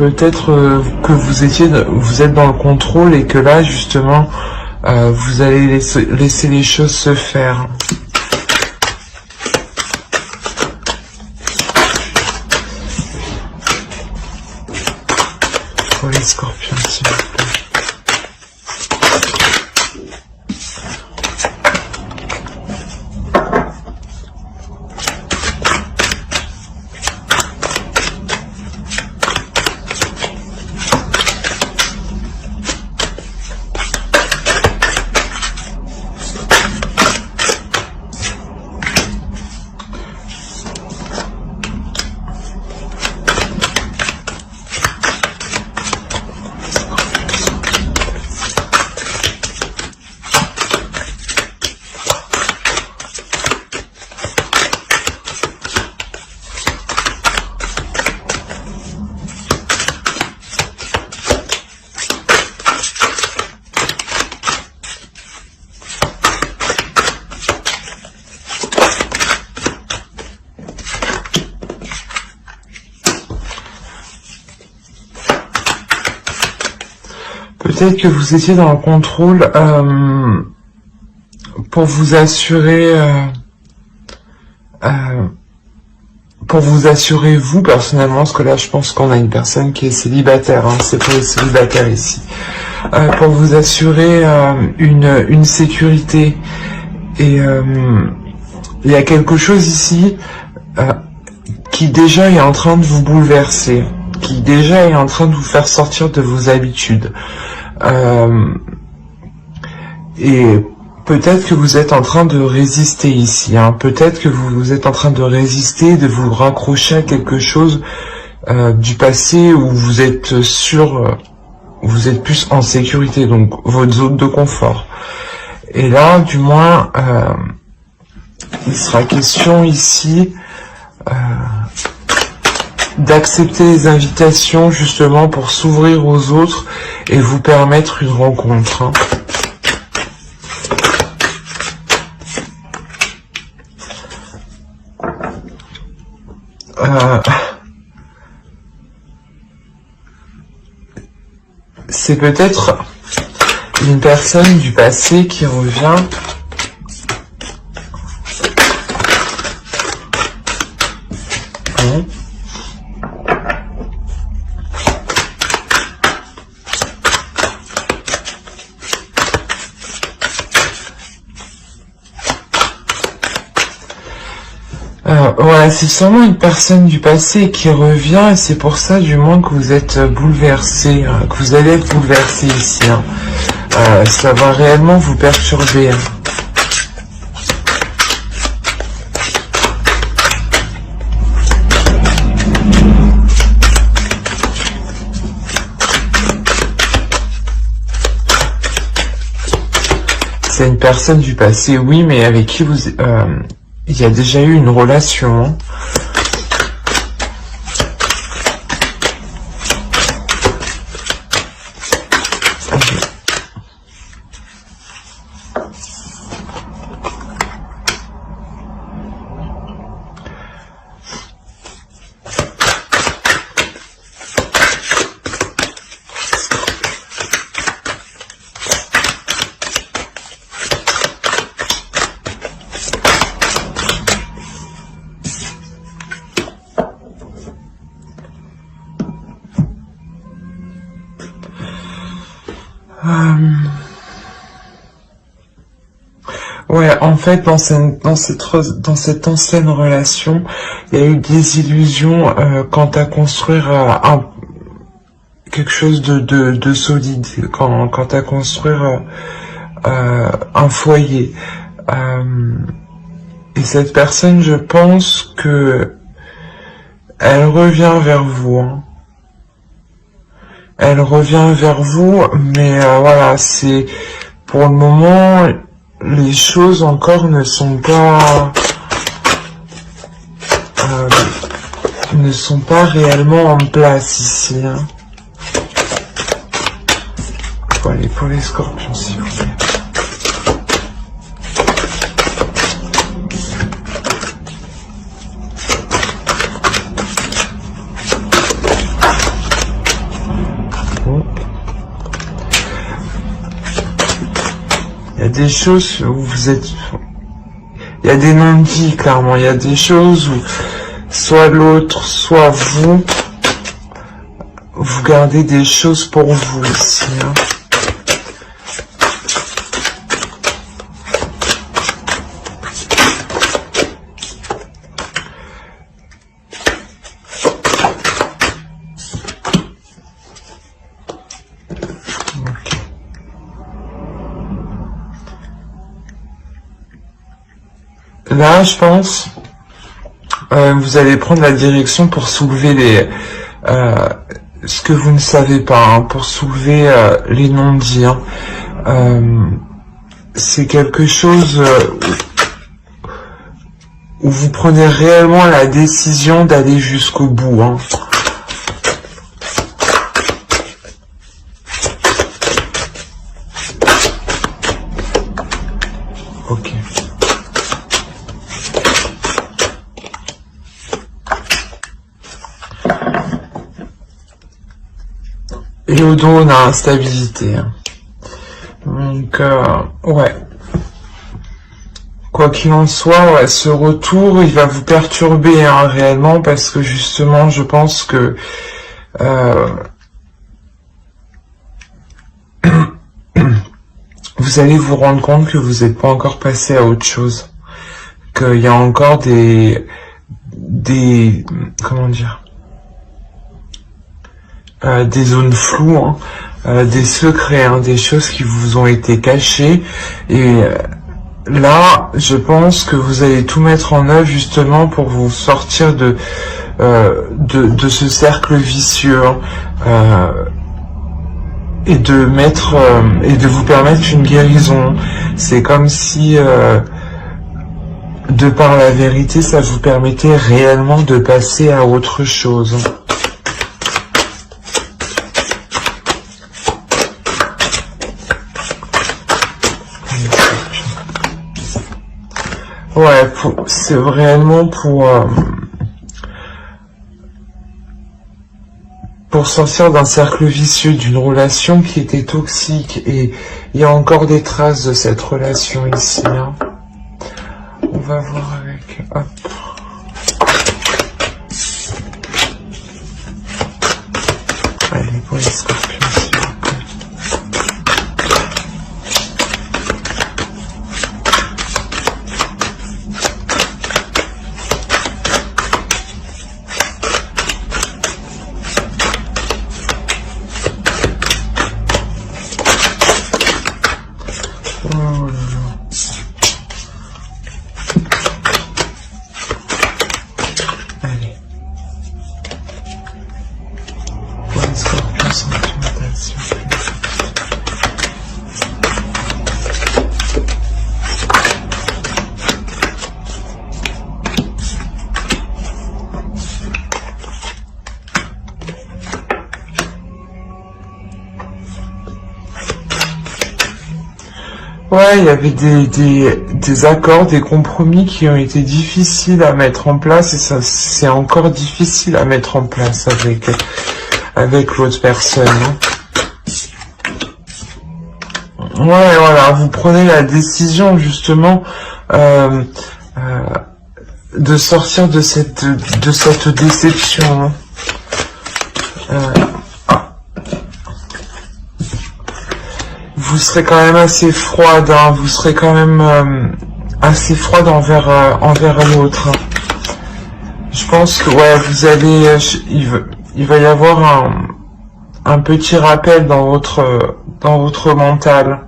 peut-être que vous êtes dans le contrôle et que là justement vous allez laisser les choses se faire. Pour les scorpions, s'il vous plaît. Peut-être que vous étiez dans le contrôle pour vous assurer vous personnellement, parce que là je pense qu'on a une personne qui est célibataire, hein, c'est pour les célibataires ici, pour vous assurer une sécurité. Et il y a quelque chose ici qui déjà est en train de vous bouleverser, qui déjà est en train de vous faire sortir de vos habitudes. Et peut-être que vous êtes en train de résister ici, hein. Peut-être que vous êtes en train de résister, de vous raccrocher à quelque chose du passé où vous êtes sûr, vous êtes plus en sécurité, donc votre zone de confort. Et là, du moins, il sera question ici d'accepter les invitations justement pour s'ouvrir aux autres et vous permettre une rencontre, hein. C'est peut-être une personne du passé qui revient. Voilà, c'est sûrement une personne du passé qui revient et c'est pour ça du moins que vous êtes bouleversé, que vous allez être bouleversé ici, hein. Ça va réellement vous perturber, hein. C'est une personne du passé, oui, mais avec qui vous... il y a déjà eu une relation, hein. Ouais, en fait, dans cette ancienne relation, il y a eu des illusions quant à construire quelque chose de solide, quant à construire un foyer. Et cette personne, je pense que elle revient vers vous, hein. Elle revient vers vous, mais voilà, c'est pour le moment, les choses encore ne sont pas réellement en place ici, hein. Faut aller pour les scorpions, s'il vous plaît. Il y a des choses où vous êtes... Il y a des non-dits, clairement. Il y a des choses où soit l'autre, soit vous gardez des choses pour vous aussi. Hein. Là, je pense, vous allez prendre la direction pour soulever les, ce que vous ne savez pas, hein, pour soulever les non-dits. Hein. C'est quelque chose où vous prenez réellement la décision d'aller jusqu'au bout. Hein. Ok. Et au dos, on a instabilité. Hein. Donc, ouais. Quoi qu'il en soit, ouais, ce retour, il va vous perturber hein, réellement, parce que justement, je pense que vous allez vous rendre compte que vous n'êtes pas encore passé à autre chose. Qu'il y a encore des comment dire, des zones floues, hein, des secrets, hein, des choses qui vous ont été cachées. Et là, je pense que vous allez tout mettre en œuvre justement pour vous sortir de ce cercle vicieux. Et de mettre et de vous permettre une guérison. C'est comme si de par la vérité, ça vous permettait réellement de passer à autre chose. Ouais, c'est vraiment pour sortir d'un cercle vicieux, d'une relation qui était toxique. Et il y a encore des traces de cette relation ici. Hein. On va voir avec... Hop. Allez, pour les scorpions, s'il vous plaît. Ouais, il y avait des accords, des compromis qui ont été difficiles à mettre en place, et ça c'est encore difficile à mettre en place avec l'autre personne. Ouais, voilà, vous prenez la décision justement de sortir de cette déception. Vous serez quand même assez froide, hein, vous serez quand même assez froide envers l'autre. Je pense que ouais, vous allez, il va y avoir un petit rappel dans votre mental,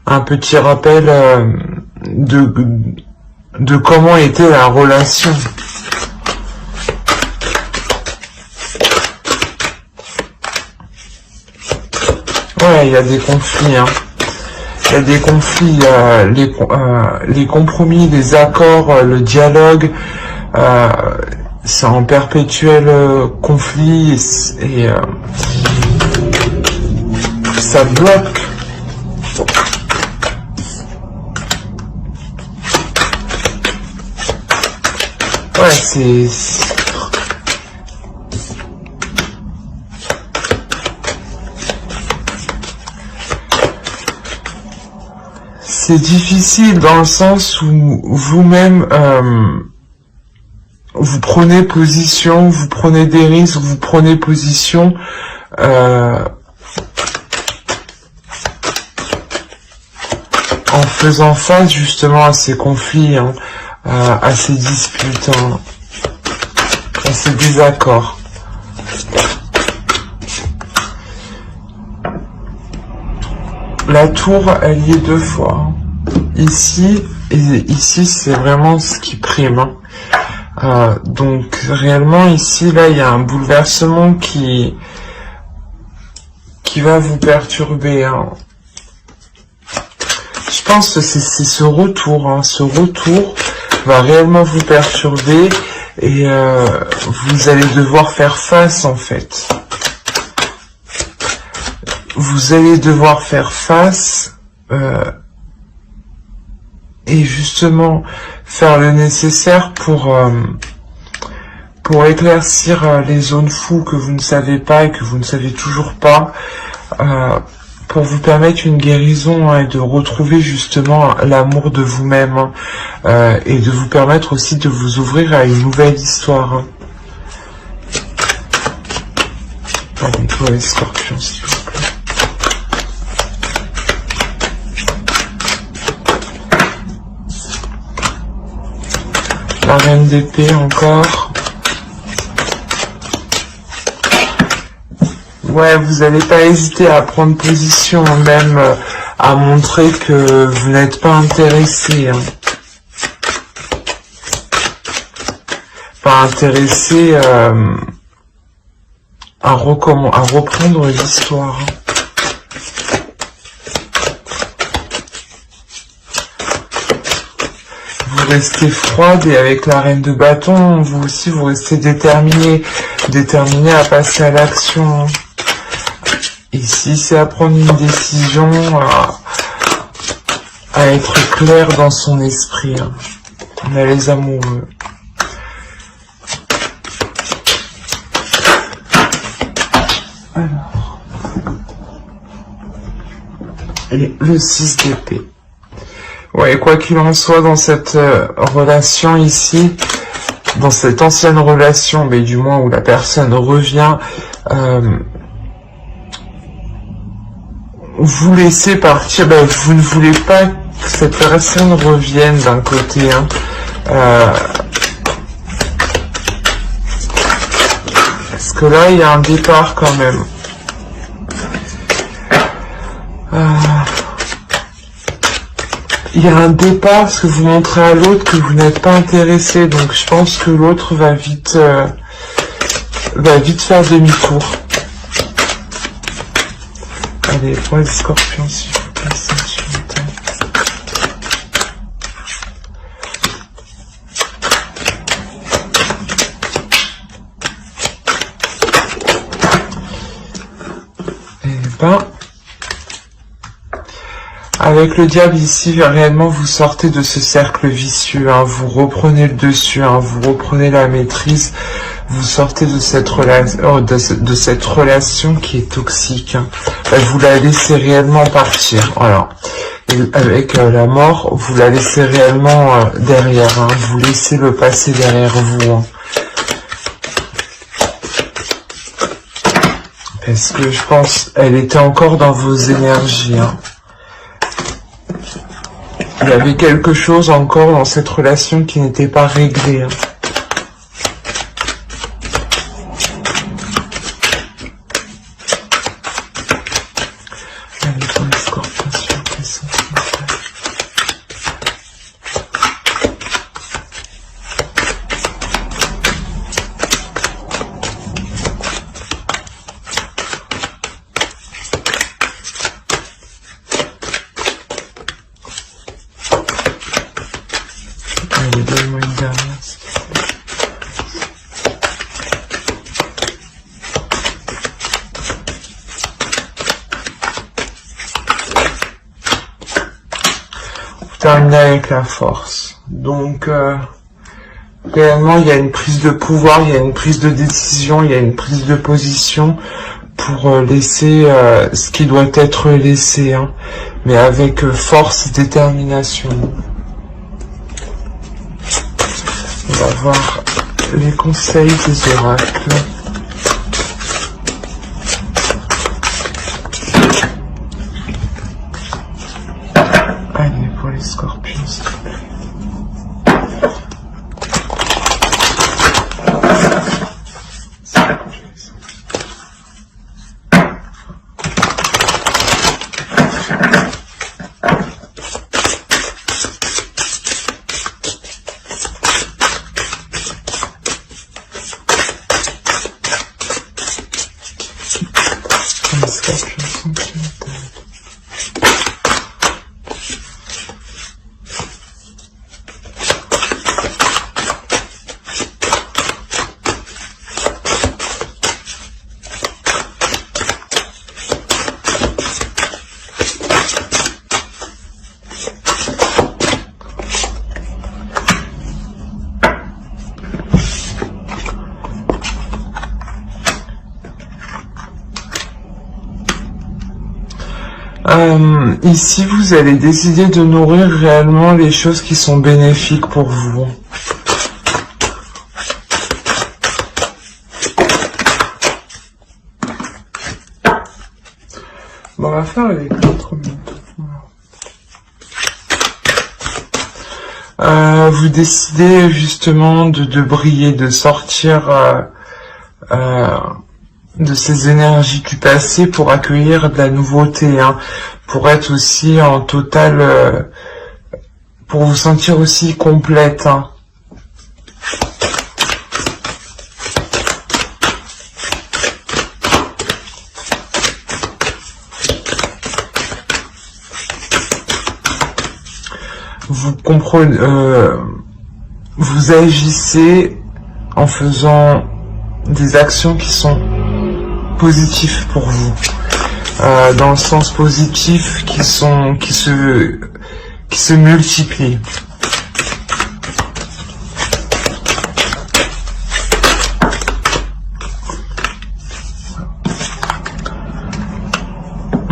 un petit rappel de comment était la relation. Ouais, il y a des conflits, hein. Il y a des conflits, les compromis, les accords, le dialogue, c'est en perpétuel conflit et ça bloque. Ouais, c'est... c'est difficile dans le sens où vous-même, vous prenez position, vous prenez des risques, vous prenez position, en faisant face justement à ces conflits, hein, à ces disputes, hein, à ces désaccords. La tour, elle y est 2 fois. Ici, et ici, c'est vraiment ce qui prime. Hein. Donc, réellement, ici, là, il y a un bouleversement qui va vous perturber. Hein. Je pense que c'est ce retour. Hein. Ce retour va réellement vous perturber et vous allez devoir faire face, en fait. Vous allez devoir faire face et justement faire le nécessaire pour éclaircir les zones floues que vous ne savez pas et que vous ne savez toujours pas, pour vous permettre une guérison, hein, et de retrouver justement l'amour de vous-même, hein, et de vous permettre aussi de vous ouvrir à une nouvelle histoire. Hein. Allez, toi les scorpions, s'il vous plaît. La reine d'épée encore. Ouais, vous n'allez pas hésiter à prendre position, même à montrer que vous n'êtes pas intéressé. Hein. Pas intéressé à reprendre l'histoire. Hein. Vous restez froide et avec la reine de bâton, vous aussi, vous restez déterminé à passer à l'action. Ici, c'est à prendre une décision, à être clair dans son esprit. Hein. On a les amoureux. Alors. Et le 6 d'épée. Ouais, quoi qu'il en soit, dans cette relation ici, dans cette ancienne relation, mais du moins où la personne revient, vous laissez partir, vous ne voulez pas que cette personne revienne d'un côté, hein. Parce que là, il y a un départ quand même. Il y a un départ parce que vous montrez à l'autre que vous n'êtes pas intéressé, donc je pense que l'autre va vite faire demi-tour. Allez, pour les scorpions, s'il vous plaît, sensualité. Avec le diable ici, réellement vous sortez de ce cercle vicieux, hein, vous reprenez le dessus, hein, vous reprenez la maîtrise, vous sortez de cette relation qui est toxique, hein. Vous la laissez réellement partir, voilà. Et avec la mort, vous la laissez réellement derrière, hein, vous laissez le passé derrière vous. Hein. Parce que je pense, elle était encore dans vos énergies, hein. Il y avait quelque chose encore dans cette relation qui n'était pas réglé. Hein. Allez, pour les scorpions, s'il vous plaît, s'il vous plaît. Allez, donne-moi une dernière, s'il vous plaît. Vous terminez avec la force. Donc, réellement, il y a une prise de pouvoir, il y a une prise de décision, il y a une prise de position pour laisser ce qui doit être laissé, hein, mais avec force et détermination. On va voir les conseils des oracles. Allez, pour les scorpions, s'il vous plaît. Ici, vous allez décider de nourrir réellement les choses qui sont bénéfiques pour vous. Bon, on va faire avec l'autre montre. Vous décidez justement de briller, de sortir de ces énergies du passé pour accueillir de la nouveauté, hein, pour être aussi en total, pour vous sentir aussi complète, hein. Vous comprenez, vous agissez en faisant des actions qui sont positives pour vous, dans le sens positif, qui se multiplient.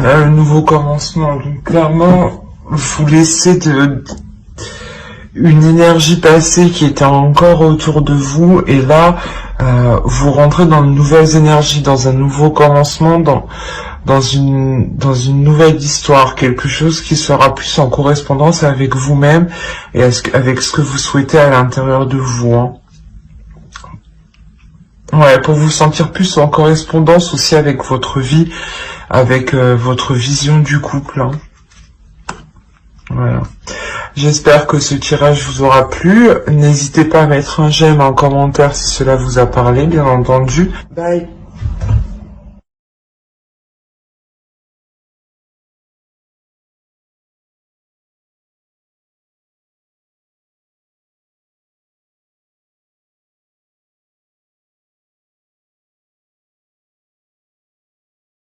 Là, le nouveau commencement. Donc clairement, vous laissez une énergie passée qui était encore autour de vous, et là, vous rentrez dans de nouvelles énergies, dans un nouveau commencement, dans une nouvelle histoire, quelque chose qui sera plus en correspondance avec vous-même et avec ce que vous souhaitez à l'intérieur de vous, hein. Ouais, pour vous sentir plus en correspondance aussi avec votre vie, avec votre vision du couple, hein. Voilà. J'espère que ce tirage vous aura plu. N'hésitez pas à mettre un j'aime, un commentaire si cela vous a parlé, bien entendu. Bye.